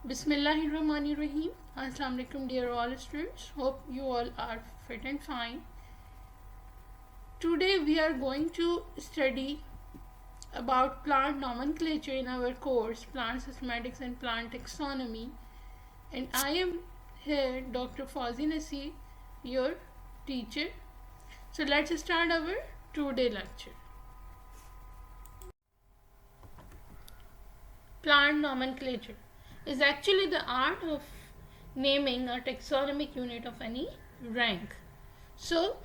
Bismillahirrahmanirrahim. Assalamu alaikum, dear all students. Hope you all are fit and fine. Today we are going to study about plant nomenclature in our course Plant Systematics and Plant Taxonomy, and I am here Dr. Fouzia Naseer, your teacher. So let's start our today lecture. Plant nomenclature is actually the art of naming a taxonomic unit of any rank. So,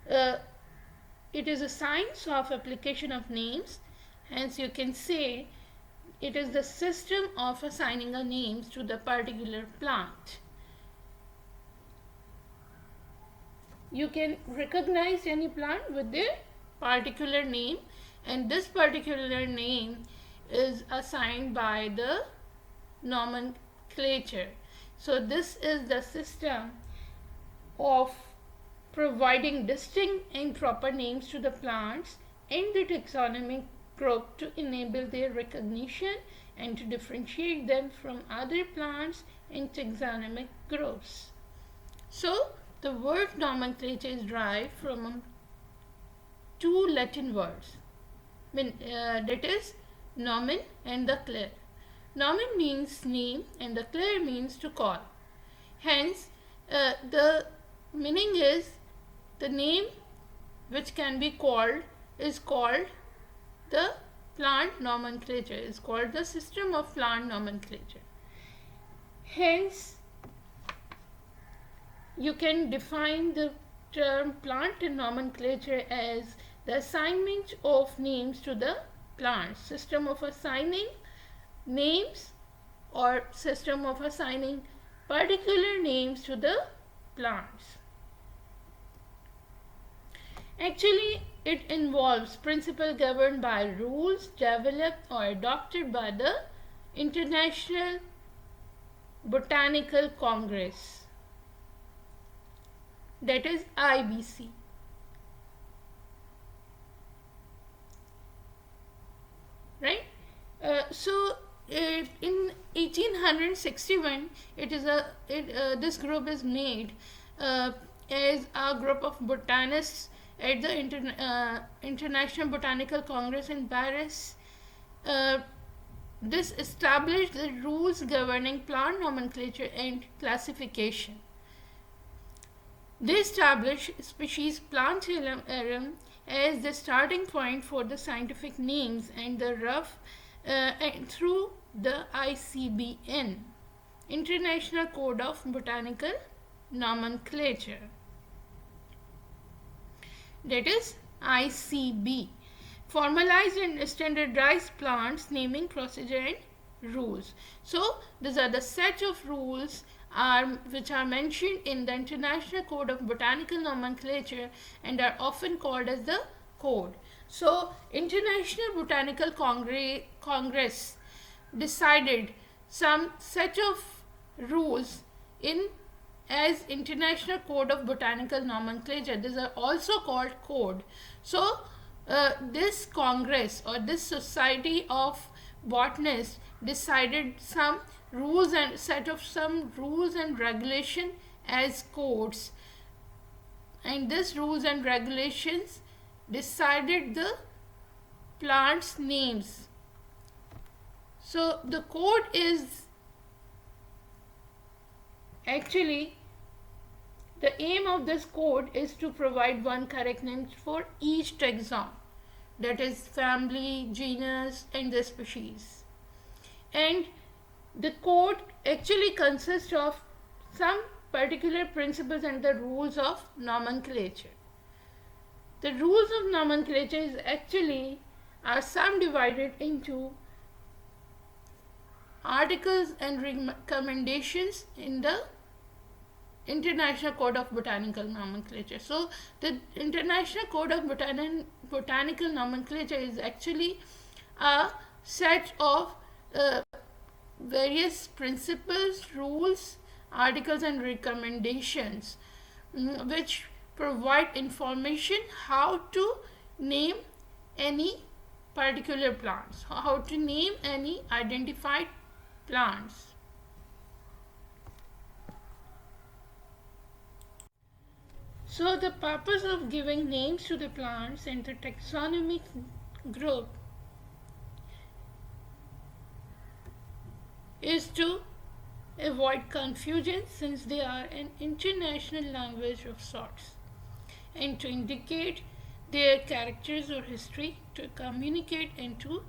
it is a science of application of names, hence you can say it is the system of assigning a names to the particular plant. You can recognize any plant with their particular name, and this particular name is assigned by the nomenclature. So this is the system of providing distinct and proper names to the plants in the taxonomic group to enable their recognition and to differentiate them from other plants in taxonomic groups. So the word nomenclature is derived from two Latin words, that is nomen and the clare. Nomen means name and the clare means to call. Hence, the meaning is the name which can be called is called the plant nomenclature, is called the system of plant nomenclature. Hence, you can define the term plant nomenclature as the assignment of names to the plants, system of assigning names or system of assigning particular names to the plants. Actually, it involves principle governed by rules developed or adopted by the International Botanical Congress, that is IBC. Right? In 1861, this group is made as a group of botanists at the International Botanical Congress in Paris. This established the rules governing plant nomenclature and classification. They established species plantarum as the starting point for the scientific names and the rough and through the ICBN, International Code of Botanical Nomenclature, that is ICB, formalized and standardized plants naming procedure and rules. So these are the set of rules which are mentioned in the International Code of Botanical Nomenclature and are often called as the code. So International Botanical Congress decided some set of rules as International Code of Botanical Nomenclature. These are also called code. So this Congress or this Society of Botanists decided some rules and set of some rules and regulation as codes, and these rules and regulations decided the plants names. So the code is actually, the aim of this code is to provide one correct name for each taxon, that is family, genus and the species. And the code actually consists of some particular principles and the rules of nomenclature. The rules of nomenclature is actually are subdivided into articles and recommendations in the International Code of Botanical Nomenclature. So the International Code of Botanical Nomenclature is actually a set of various principles, rules, articles and recommendations which provide information how to name any particular plants, how to name any identified plants. So the purpose of giving names to the plants in the taxonomic group is to avoid confusion, since they are an international language of sorts, and to indicate their characters or history, to communicate and to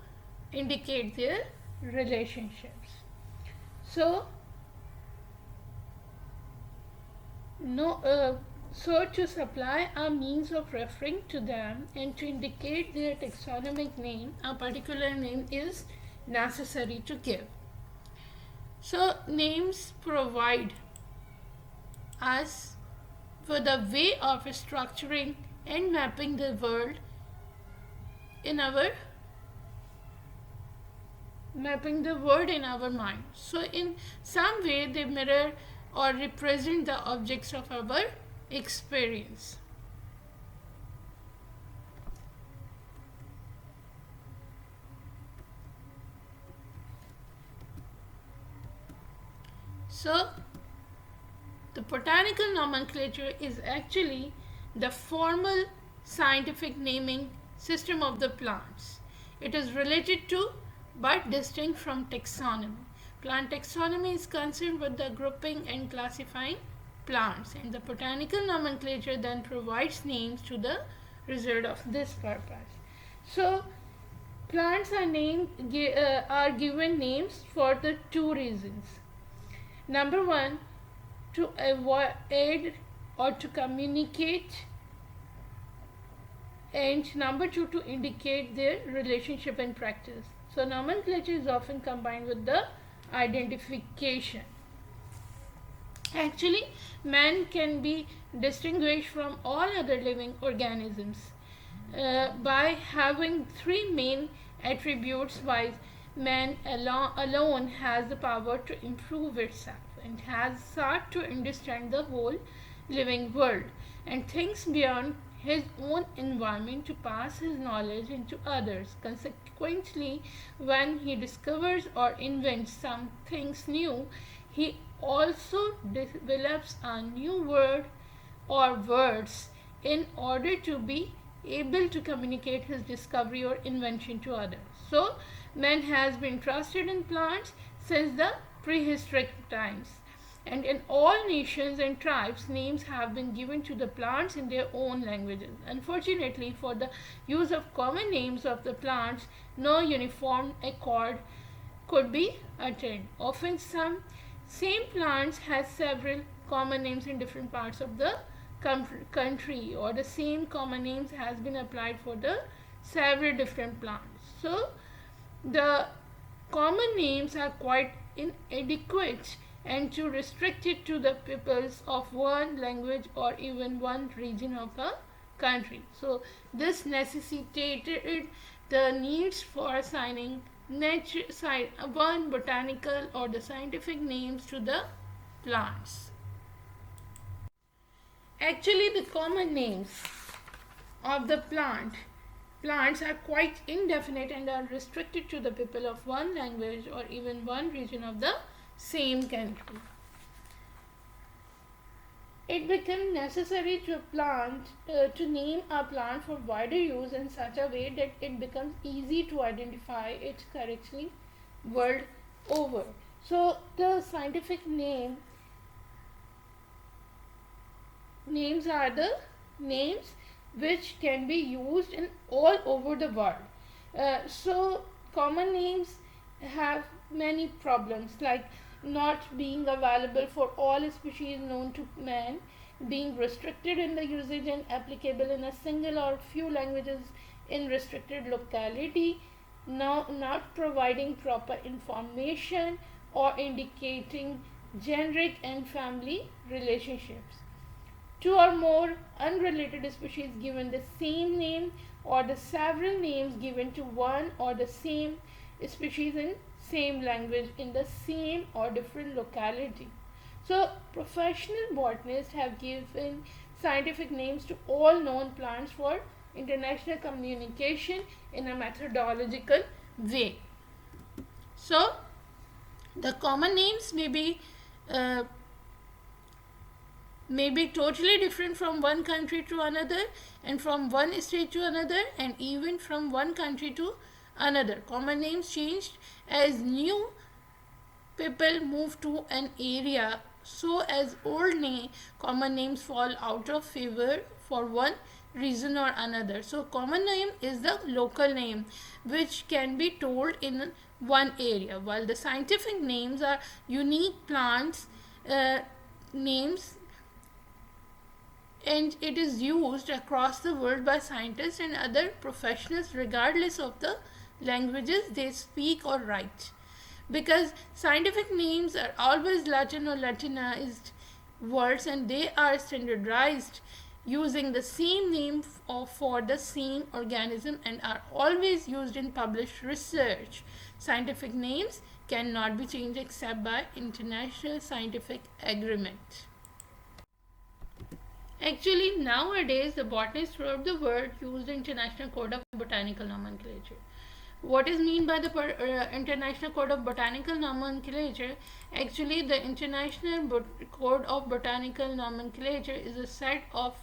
indicate their relationships. So to supply a means of referring to them and to indicate their taxonomic name, a particular name is necessary to give. So names provide us with a way of structuring and mapping the world in our mind. So in some way they mirror or represent the objects of our experience. So the botanical nomenclature is actually the formal scientific naming system of the plants. It is related to but distinct from taxonomy. Plant taxonomy is concerned with the grouping and classifying plants, and the botanical nomenclature then provides names to the result of this purpose. So plants are given names for the two reasons. Number one, to avoid or to communicate, and number two, to indicate their relationship and practice. So nomenclature is often combined with the identification. Actually, man can be distinguished from all other living organisms by having three main attributes. Wise man alone has the power to improve itself and has sought to understand the whole living world and thinks beyond his own environment to pass his knowledge into others. Consequently, when he discovers or invents some things new, he also develops a new word or words in order to be able to communicate his discovery or invention to others. So, man has been trusted in plants since the prehistoric times, and in all nations and tribes, names have been given to the plants in their own languages. Unfortunately, for the use of common names of the plants, no uniform accord could be attained. Often same plants has several common names in different parts of the country, or the same common names has been applied for the several different plants. So the common names are quite inadequate and to restrict it to the peoples of one language or even one region of a country. So this necessitated the needs for assigning one botanical or the scientific names to the plants. Actually, the common names of the plants are quite indefinite and are restricted to the people of one language or even one region of the same country. It became necessary to name a plant for wider use in such a way that it becomes easy to identify it correctly world over. So the scientific names are the names which can be used in all over the world. So common names have many problems, like not being available for all species known to man, being restricted in the usage and applicable in a single or few languages in restricted locality, not providing proper information or indicating generic and family relationships. Two or more unrelated species given the same name, or the several names given to one or the same species in same language in the same or different locality. So professional botanists have given scientific names to all known plants for international communication in a methodological way. So the common names may be may be totally different from one country to another, and from one state to another, and even from one country to another. Common names changed as new people move to an area, so as common names fall out of favor for one reason or another. So common name is the local name which can be told in one area, while the scientific names are unique plants names, and it is used across the world by scientists and other professionals regardless of the languages they speak or write. Because scientific names are always Latin or Latinized words, and they are standardized using the same name for the same organism and are always used in published research. Scientific names cannot be changed except by international scientific agreement. Actually, nowadays the botanists throughout the world use the International Code of Botanical Nomenclature. What is meant by the International Code of Botanical Nomenclature? Actually, the International Code of Botanical Nomenclature is a set of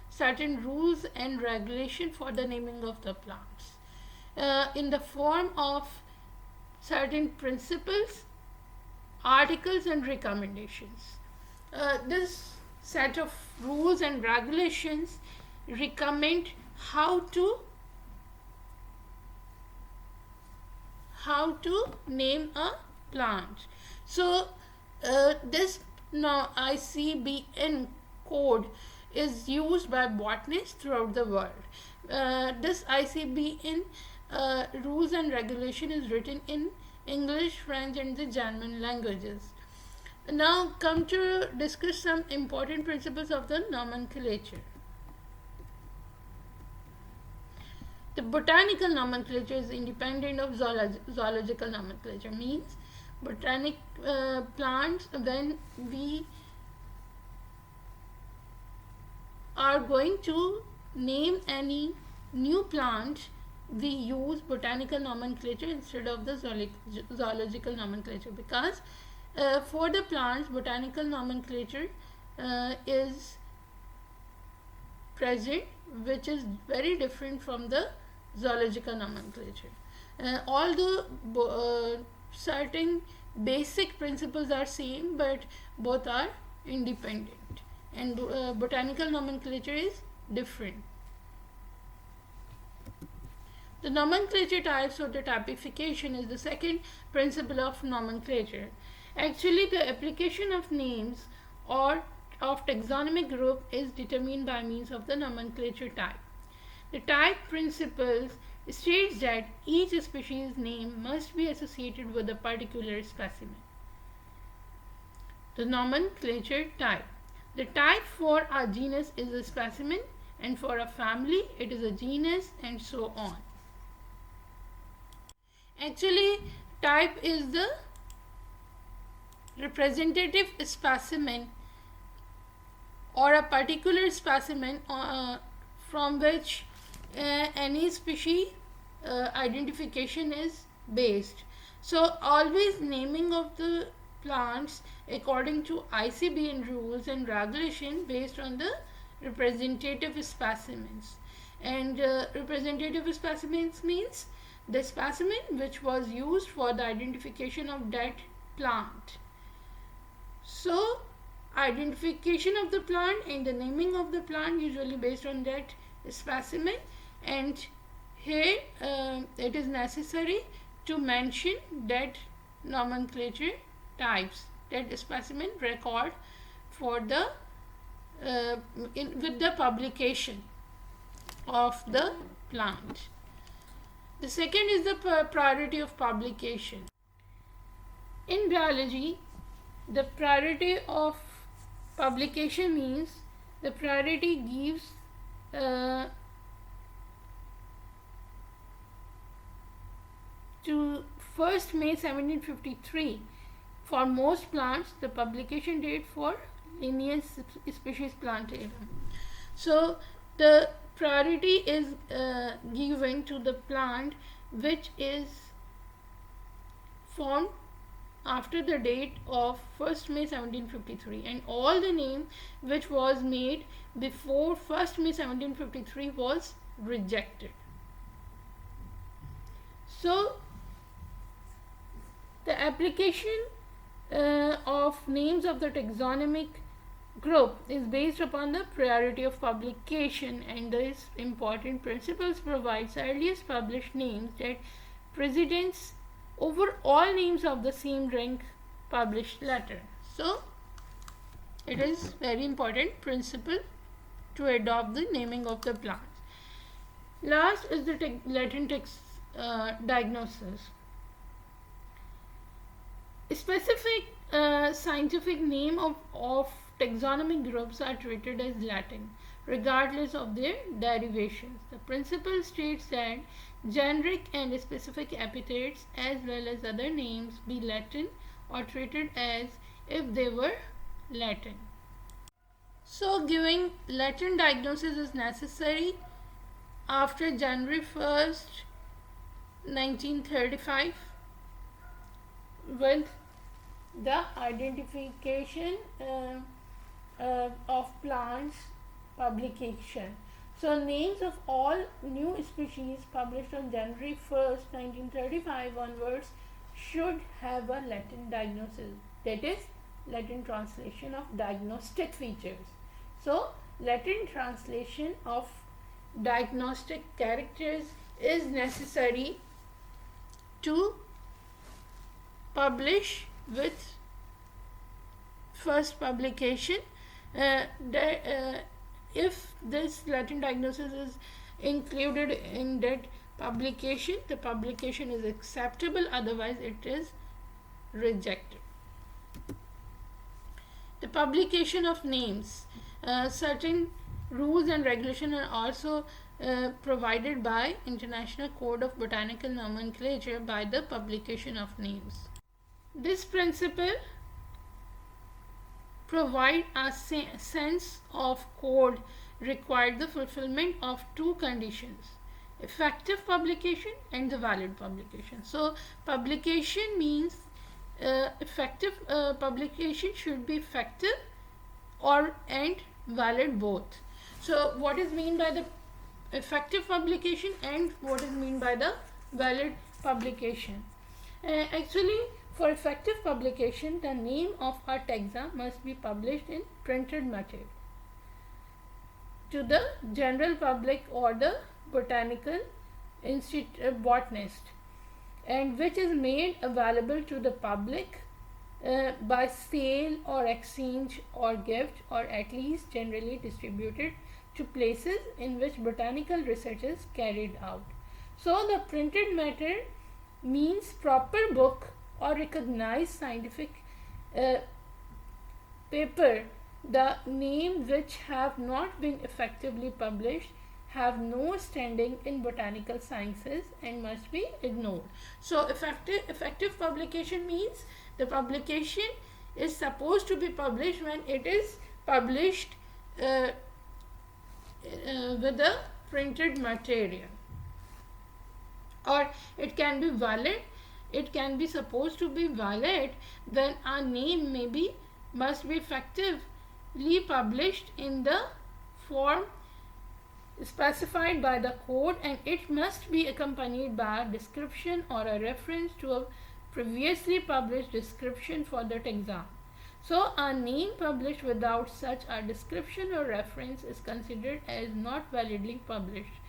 certain rules and regulations for the naming of the plants in the form of certain principles, articles, and recommendations. This set of rules and regulations recommend how to name a plant. So this ICBN code is used by botanists throughout the world. This ICBN rules and regulation is written in English, French, and the German languages. Now come to discuss some important principles of the nomenclature. The botanical nomenclature is independent of zoological nomenclature. Means botanic plants, when we are going to name any new plant, we use botanical nomenclature instead of the zoological nomenclature, because for the plants, botanical nomenclature is present, which is very different from the zoological nomenclature. Although certain basic principles are same, but both are independent, and botanical nomenclature is different. The nomenclature types, or the typification, is the second principle of nomenclature. Actually, the application of names or of taxonomic group is determined by means of the nomenclature type. The type principles states that each species name must be associated with a particular specimen. The nomenclature type. The type for a genus is a specimen, and for a family it is a genus, and so on. Actually, type is the representative specimen or a particular specimen from which any species identification is based. So always naming of the plants according to ICBN rules and regulation based on the representative specimens. And representative specimens means the specimen which was used for the identification of that plant. So identification of the plant and the naming of the plant usually based on that specimen, and here it is necessary to mention that nomenclature types, that specimen record for the with the publication of the plant. The second is the priority of publication. In biology, the priority of publication means the priority gives to 1st May 1753. For most plants, the publication date for lineage species plantarum. So the priority is given to the plant which is formed after the date of 1st May 1753, and all the name which was made before 1st May 1753 was rejected. So the application of names of the taxonomic group is based upon the priority of publication, and these important principles provides earliest published names that precedence over all names of the same rank published later. So it is very important principle to adopt the naming of the plants. Last is the Latin text diagnosis. Specific scientific name of taxonomic groups are treated as Latin, regardless of their derivations. The principle states that generic and specific epithets as well as other names be Latin or treated as if they were Latin. So giving Latin diagnosis is necessary after January 1st, 1935 with the identification of plants publication. So names of all new species published on January 1st, 1935 onwards should have a Latin diagnosis, that is Latin translation of diagnostic features. So Latin translation of diagnostic characters is necessary to publish with first publication. If this Latin diagnosis is included in that publication, the publication is acceptable, otherwise it is rejected. The publication of names. Certain rules and regulations are also provided by International Code of Botanical Nomenclature by the publication of names. This principle provide a sense of code required the fulfillment of two conditions: effective publication and the valid publication. So publication means effective publication should be effective or and valid both. So what is mean by the effective publication and what is mean by the valid publication? Actually, for effective publication, the name of a taxa must be published in printed material to the general public or the botanical botanist, and which is made available to the public by sale or exchange or gift, or at least generally distributed to places in which botanical research is carried out. So the printed matter means proper book or recognized scientific paper. The name which have not been effectively published have no standing in botanical sciences and must be ignored. So effective publication means the publication is supposed to be published when it is published with the printed material, or it can be valid. It can be supposed to be valid when a name must be effectively published in the form specified by the code, and it must be accompanied by a description or a reference to a previously published description for that exam. So a name published without such a description or reference is considered as not validly published.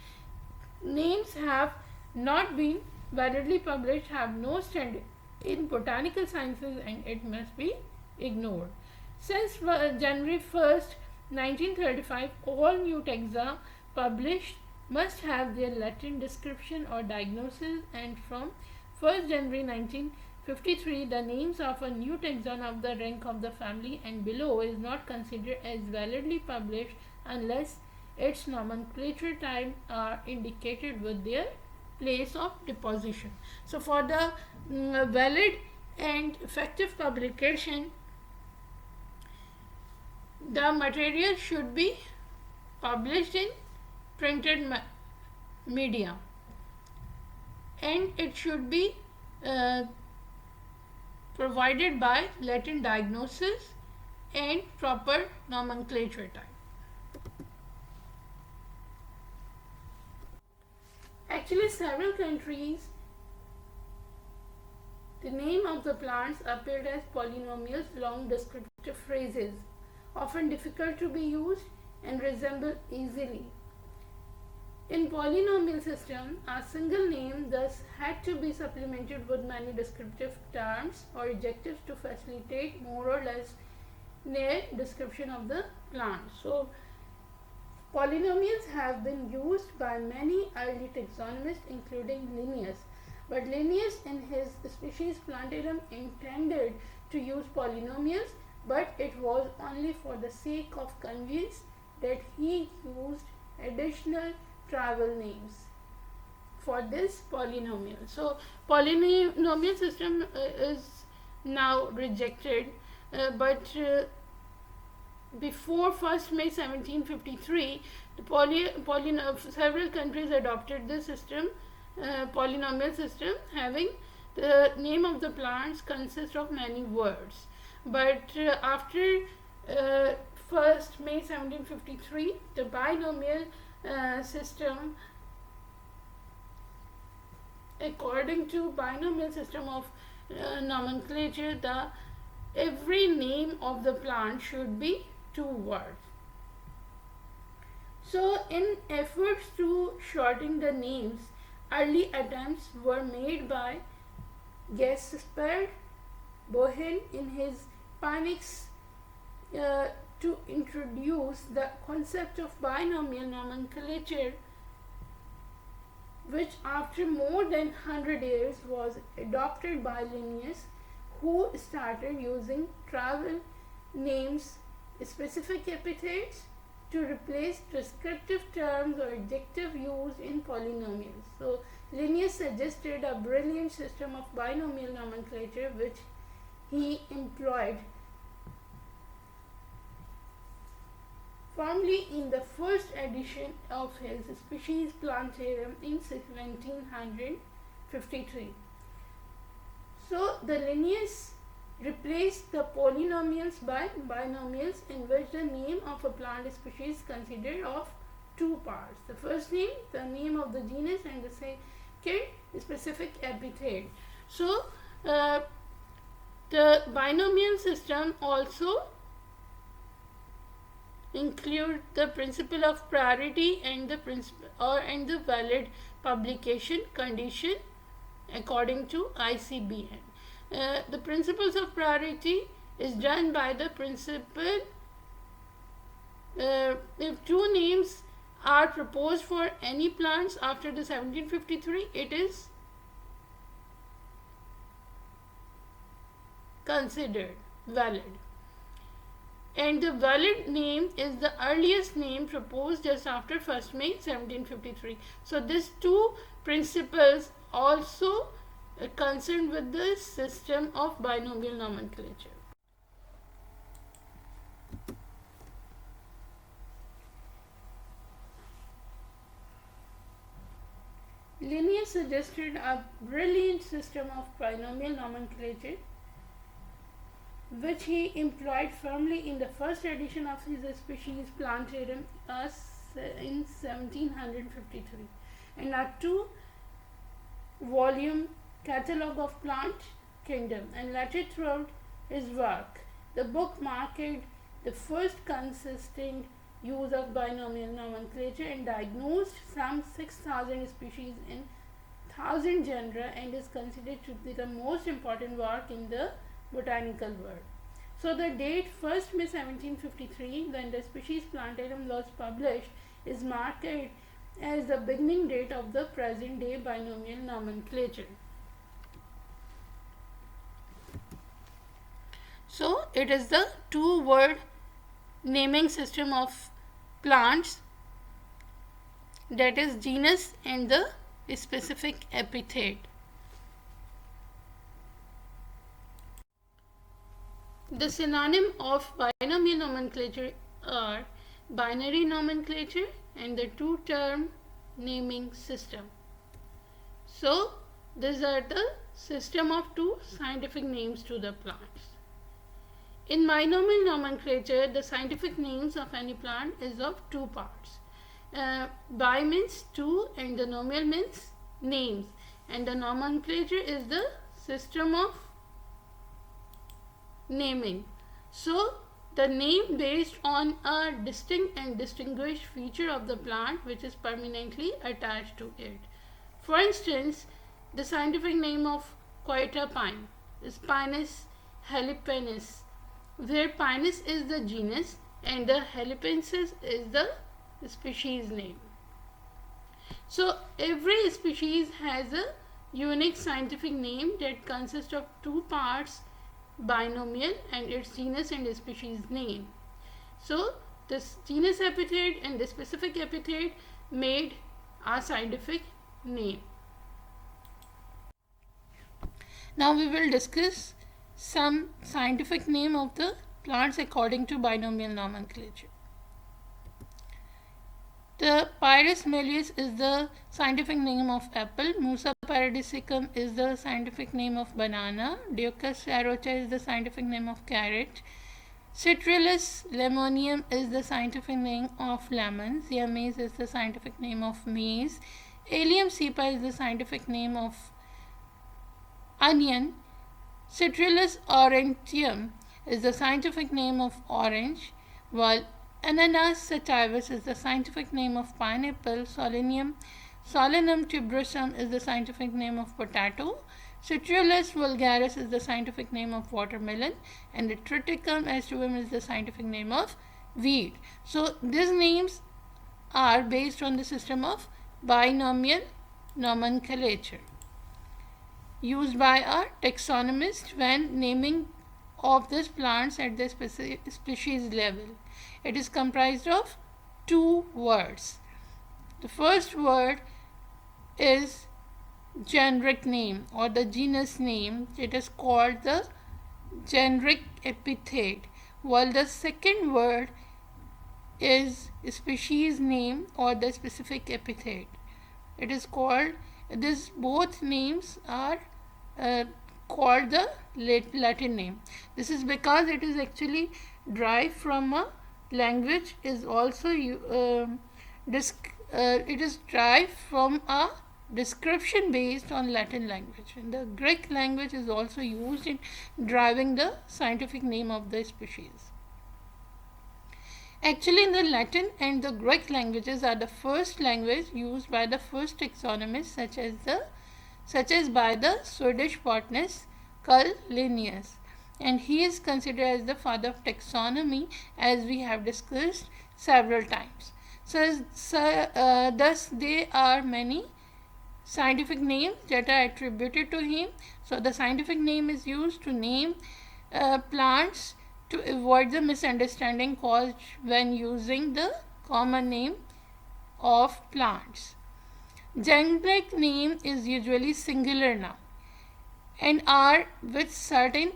Names have not been validly published have no standing in botanical sciences and it must be ignored. Since January 1st, 1935, all new taxa published must have their Latin description or diagnosis, and from 1st January 1953, the names of a new taxon of the rank of the family and below is not considered as validly published unless its nomenclature type are indicated with their place of deposition. So for the valid and effective publication, the material should be published in printed media, and it should be provided by Latin diagnosis and proper nomenclature type. Actually, several countries, the name of the plants appeared as polynomials, long descriptive phrases, often difficult to be used and resemble easily. In polynomial system, a single name thus had to be supplemented with many descriptive terms or adjectives to facilitate more or less near description of the plant. So, polynomials have been used by many early taxonomists including Linnaeus. But Linnaeus in his Species Plantarum intended to use polynomials, but it was only for the sake of convenience that he used additional travel names for this polynomial. So, polynomial system is now rejected, but before 1st May 1753, several countries adopted this system, polynomial system, having the name of the plants consist of many words. But after 1st May 1753, the binomial system, according to binomial system of nomenclature, every name of the plant should be 2 words. So, in efforts to shorten the names, early attempts were made by Gaspard Bohen in his Panics to introduce the concept of binomial nomenclature, which after more than 100 years was adopted by Linnaeus, who started using travel names, specific epithets to replace descriptive terms or adjective used in polynomials. So, Linnaeus suggested a brilliant system of binomial nomenclature which he employed firmly in the first edition of his Species Plantarum in 1753. So, the Linnaeus replaced the polynomials by binomials, in which the name of a plant species considered of 2 parts. The first name, the name of the genus, and the second, specific epithet. So, the binomial system also include the principle of priority and the the valid publication condition according to ICBN. The principles of priority is done by the principle if 2 names are proposed for any plants after the 1753, it is considered valid. And the valid name is the earliest name proposed just after 1st May 1753. So, these 2 principles also concerned with the system of binomial nomenclature. Linnaeus suggested a brilliant system of binomial nomenclature which he employed firmly in the first edition of his Species Plantarum in 1753, and a 2-volume catalogue of plant kingdom, and later throughout his work. The book marked the first consistent use of binomial nomenclature and diagnosed some 6,000 species in 1,000 genera, and is considered to be the most important work in the botanical world. So, the date 1st May 1753, when the Species Plantarum was published, is marked as the beginning date of the present day binomial nomenclature. So, it is the 2-word naming system of plants, that is genus and the specific epithet. The synonym of binomial nomenclature are binary nomenclature and the 2-term naming system. So, these are the system of two scientific names to the plants. In binomial nomenclature, the scientific names of any plant is of two parts. Bi means two and the nomial means names, and the nomenclature is the system of naming. So, the name based on a distinct and distinguished feature of the plant which is permanently attached to it. For instance, the scientific name of Coita pine is Pinus halipensis, where Pinus is the genus and the halipensis is the species name. So, every species has a unique scientific name that consists of two parts, binomial and its genus and species name. So, this genus epithet and the specific epithet made a scientific name. Now we will discuss some scientific name of the plants according to binomial nomenclature. The Pyrus Malleus is the scientific name of apple. Musa paradisicum is the scientific name of banana. Deutzus arocha is the scientific name of carrot. Citrullus lemonium is the scientific name of lemon. Siamese is the scientific name of maize. Allium cepa is the scientific name of onion. Citrullus aurantium is the scientific name of orange, while Ananas sativus is the scientific name of pineapple. Solanum tuberosum is the scientific name of potato. Citrullus vulgaris is the scientific name of watermelon, and the Triticum aestivum is the scientific name of wheat. So these names are based on the system of binomial nomenclature used by a taxonomist when naming of these plants at the species level. It is comprised of two words. The first word is generic name or the genus name. It is called the generic epithet, while the second word is species name or the specific epithet. It is called, these both names are called the Latin name. This is because it is actually derived from a language, is also it is derived from a description based on Latin language, and the Greek language is also used in deriving the scientific name of the species. Actually, in the Latin and the Greek languages are the first language used by the first taxonomists, such as by the Swedish botanist Carl Linnaeus, and he is considered as the father of taxonomy, as we have discussed several times. Thus there are many scientific names that are attributed to him. So the scientific name is used to name plants to avoid the misunderstanding caused when using the common name of plants. Generic name is usually singular noun and are, with certain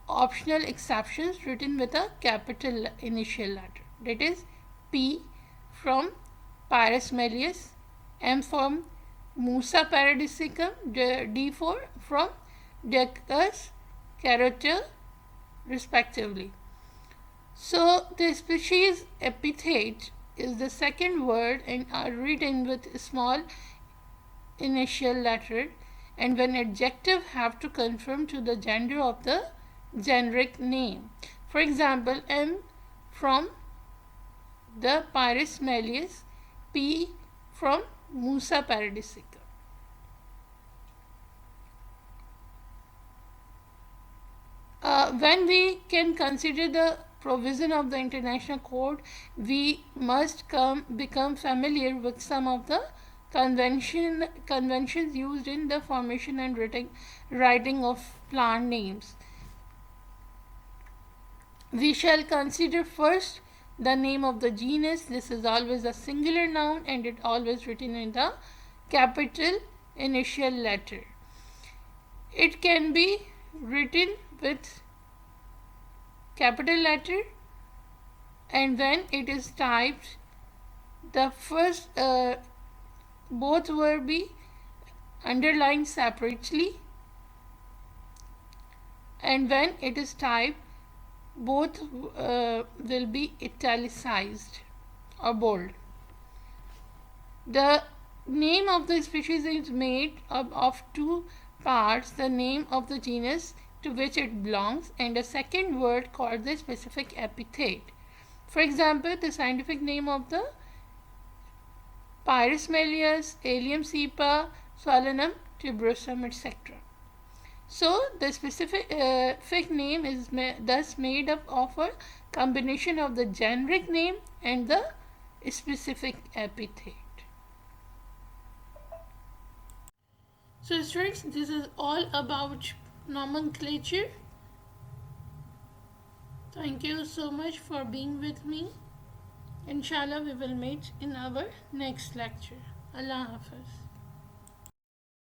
optional exceptions, written with a capital initial letter, that is P from Pyrus Malleus, M from Musa paradisicum, D from Deutzus arocha respectively. So the species epithet is the second word and are written with small initial letter, and when adjective have to conform to the gender of the generic name. For example, M from the Pyrus Malleus, P from Musa paradisicum. When we can consider the provision of the international code, we must become familiar with some of the conventions used in the formation and writing of plant names. We shall consider first the name of the genus. This is always a singular noun and it always written in the capital initial letter. It can be written with capital letter, and when it is typed, the first both will be underlined separately and when it is typed, both will be italicized or bold. The name of the species is made up of two parts: the name of the genus to which it belongs and a second word called the specific epithet. For example, the scientific name of the Pyrus Malleus, Allium cepa, Solanum tuberosum, etc. So, the specific name is thus made up of a combination of the generic name and the specific epithet. So, students, this is all about nomenclature. Thank you so much for being with me. Inshallah, we will meet in our next lecture. Allah Hafiz.